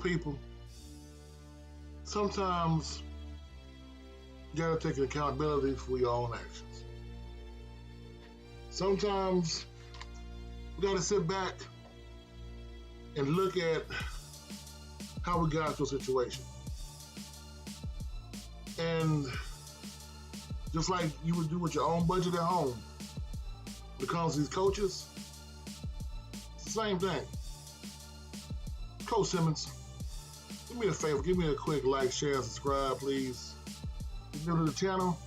People, sometimes you gotta take accountability for your own actions. Sometimes we gotta sit back and look at how we got into a situation. And just like you would do with your own budget at home, when it comes to these coaches, it's the same thing. Coach Simmons, do me a favor, give me a quick like, share, and subscribe, please. If you're new to the channel,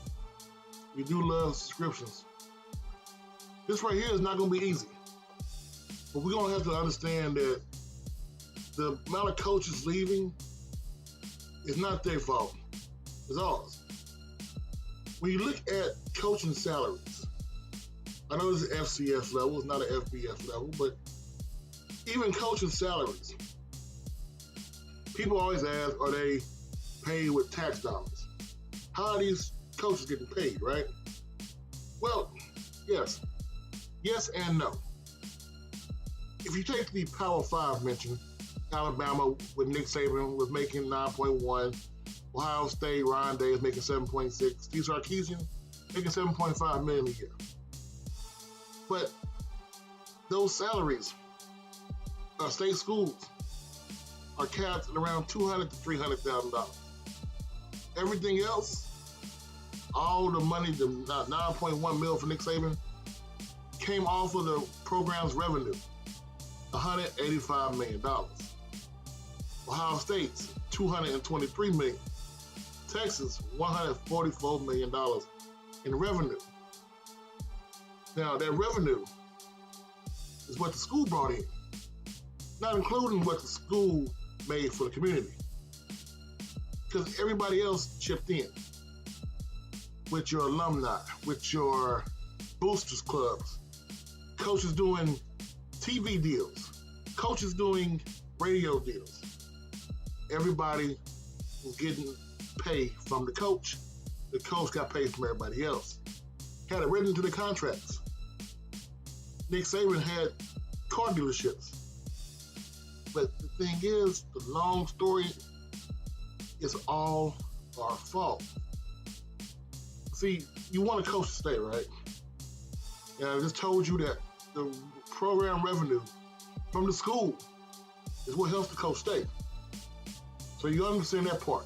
we do love subscriptions. This right here is not going to be easy. But we're going to have to understand that the amount of coaches leaving is not their fault. It's ours. When you look at coaching salaries, I know this is FCS level, it's not an FBS level, but even coaching salaries, people always ask, are they paid with tax dollars? How are these coaches getting paid, right? Well, yes. Yes and no. If you take the Power 5 mention, Alabama with Nick Saban was making 9.1, Ohio State, Ryan Day is making 7.6, Steve Sarkisian making 7.5 million a year. But those salaries, state schools, are capped at around $200,000 to $300,000. Everything else, all the money, the 9.1 mil for Nick Saban, came off of the program's revenue, $185 million. Ohio State's $223 million. Texas, $144 million in revenue. Now, that revenue is what the school brought in, not including what the school made for the community. Because everybody else chipped in with your alumni, with your boosters clubs, coaches doing TV deals, coaches doing radio deals. Everybody was getting pay from the coach. The coach got paid from everybody else. Had it written into the contracts. Nick Saban had car dealerships. But the thing is, the long story, is all our fault. See, you want a coach to stay, right? And I just told you that the program revenue from the school is what helps the coach stay. So you understand that part.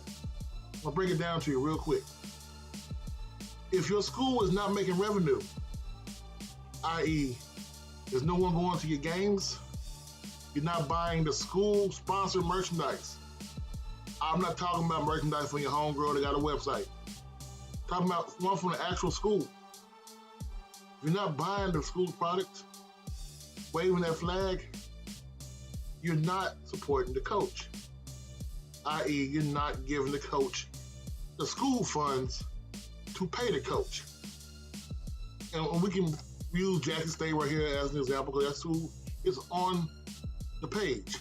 I'll break it down to you real quick. If your school is not making revenue, i.e., there's no one going to your games, you're not buying the school-sponsored merchandise. I'm not talking about merchandise from your homegirl that got a website. I'm talking about one from the actual school. If you're not buying the school product, waving that flag, you're not supporting the coach. I.e., you're not giving the coach the school funds to pay the coach. And we can use Jackson State right here as an example because that's who is on the page.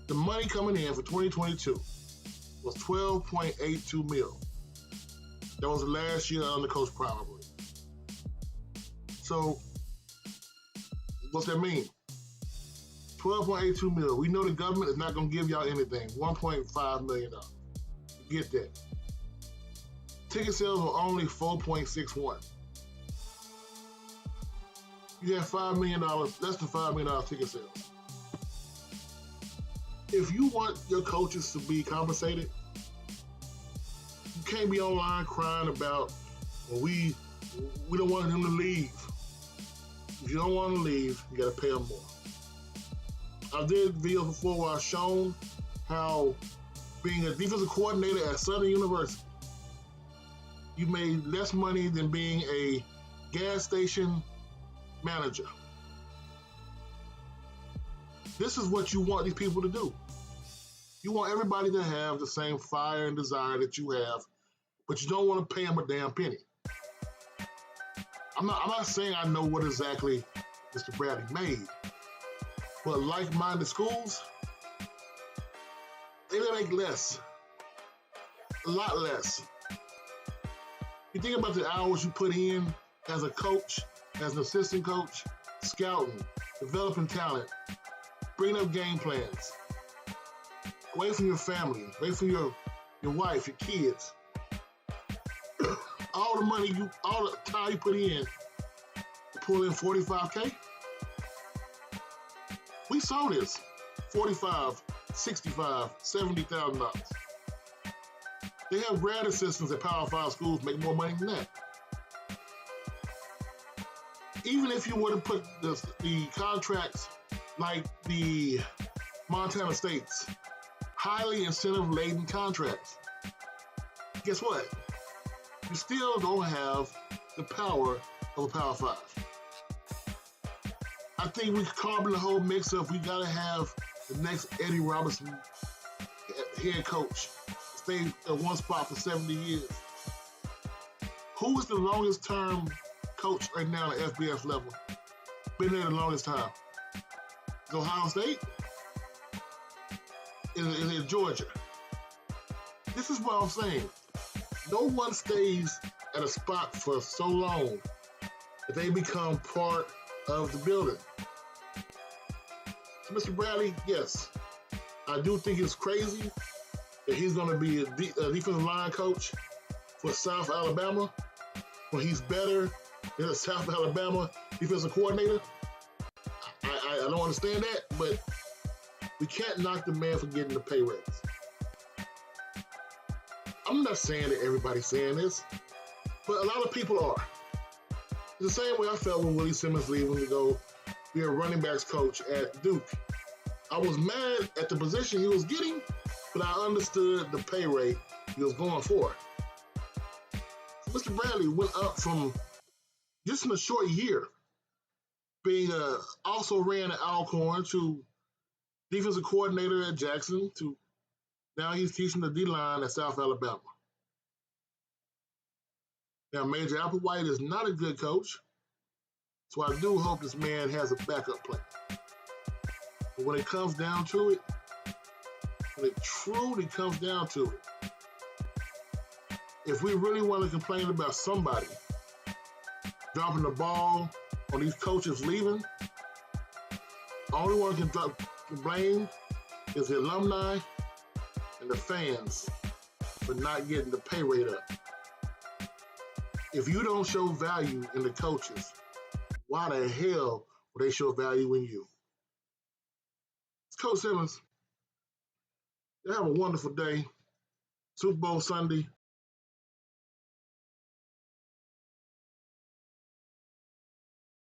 The money coming in for 2022 was $12.82 million. That was the last year under Coach probably. So, what's that mean? $12.82 million. We know the government is not going to give y'all anything. $1.5 million. Get that. Ticket sales were only 4.61. You have $5 million, less than $5 million ticket sales. If you want your coaches to be compensated, you can't be online crying about, well, we don't want them to leave. If you don't want them to leave, you got to pay them more. I did videos before where I've shown how being a defensive coordinator at Southern University, you made less money than being a gas station manager. This is what you want these people to do. You want everybody to have the same fire and desire that you have, but you don't want to pay them a damn penny. I'm not saying I know what exactly Mr. Bradley made, but like-minded schools, they make less, a lot less. You think about the hours you put in as a coach, as an assistant coach, scouting, developing talent, bringing up game plans, away from your family, away from your wife, your kids, all the money all the time you put in to pull in 45K. We saw this, 45, 65, $70,000. They have grad assistants at Power 5 schools make more money than that. Even if you were to put the contracts like the Montana States, highly incentive-laden contracts, guess what? You still don't have the power of a Power 5. I think we carbon the whole mix up. We got to have the next Eddie Robinson head coach stay at one spot for 70 years. Who is the longest term coach right now at FBS level? Been there the longest time. Is Ohio State? Is it Georgia? This is what I'm saying. No one stays at a spot for so long that they become part of the building. So Mr. Bradley, yes, I do think it's crazy that he's going to be a defensive line coach for South Alabama when he's better than a South Alabama defensive coordinator. I don't understand that, but we can't knock the man for getting the pay raise. I'm not saying that everybody's saying this, but a lot of people are. It's the same way I felt when Willie Simmons leaving to go be a running backs coach at Duke. I was mad at the position he was getting, but I understood the pay rate he was going for. So Mr. Bradley went up from, just in a short year, being also ran at Alcorn to defensive coordinator at Jackson to now he's teaching the D-line at South Alabama. Now, Major Applewhite is not a good coach, so I do hope this man has a backup plan. But when it comes down to it, when it truly comes down to it, if we really want to complain about somebody dropping the ball on these coaches leaving, the only one who can blame is the alumni and the fans for not getting the pay rate up. If you don't show value in the coaches, why the hell would they show value in you? It's Coach Simmons. You have a wonderful day. Super Bowl Sunday.